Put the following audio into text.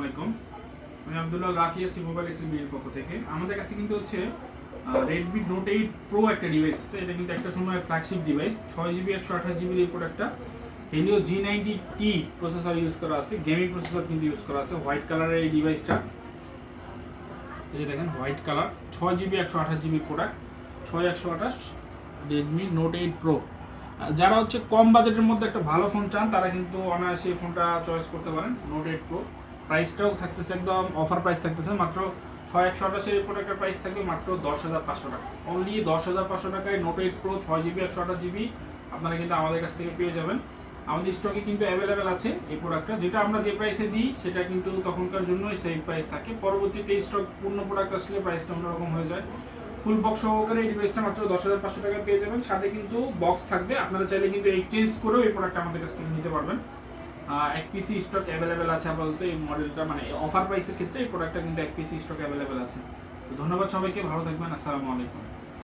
আলাইকুম। আমি আব্দুল্লাহ রাফি আছি মোবাইল এসএমবির পক্ষ থেকে। আমাদের কাছে কিন্তু হচ্ছে Redmi Note 8 Pro একটা ডিভাইস আছে। এটা কিন্তু একটা সময় ফ্ল্যাগশিপ ডিভাইস। 6GB 128GB এর উপর একটা Helio G90T প্রসেসর ইউজ করা আছে, গেমিং প্রসেসর কিন্তু ইউজ করা আছে। হোয়াইট কালারের এই ডিভাইসটা, এই যে দেখেন white colour, 6GB 128GB product, 6128 Redmi Note 8 Pro। যারা হচ্ছে কম বাজেটের মধ্যে একটা ভালো ফোন চান তারা কিন্তু অনায়াসে এই ফোনটা চয়েস করতে পারেন। Note 8 Pro প্রাইসটাও থাকতেছে একদম অফার প্রাইস থাকতেছে, মাত্র 6128 এর প্রোডাক্টের প্রাইস থাকবে মাত্র 10,500 টাকা। অনলি 10,500 টাকায় Note 8 Pro 6GB 128GB আপনারা কিন্তু আমাদের কাছ থেকে পেয়ে যাবেন। আমাদের স্টকে কিন্তু অ্যাভেলেবেল আছে এই প্রোডাক্টটা। যেটা আমরা যে প্রাইসে দিই সেটা কিন্তু তখনকার জন্যই সেম প্রাইস থাকে। পরবর্তীতে স্টক পূর্ণ প্রোডাক্ট আসলে প্রাইসটা অন্যরকম হয়ে যায়। ফুল বক্স সহকারে এই ডিভাইসটা মাত্র 10,500 টাকা পেয়ে যাবেন। সাথে কিন্তু বক্স থাকবে, আপনারা চাইলে কিন্তু এক্সচেঞ্জ করেও এই প্রোডাক্টটা আমাদের কাছ থেকে নিতে পারবেন। এক পিসি স্টক অ্যাভেলেবেল আছে আপাতত এই মডেলটা, মানে অফার প্রাইসের ক্ষেত্রে এই প্রোডাক্টটা কিন্তু এক পিসি স্টক অ্যাভেলেবেল আছে। তো ধন্যবাদ সবাইকে, ভালো থাকবেন, আসসালামু আলাইকুম।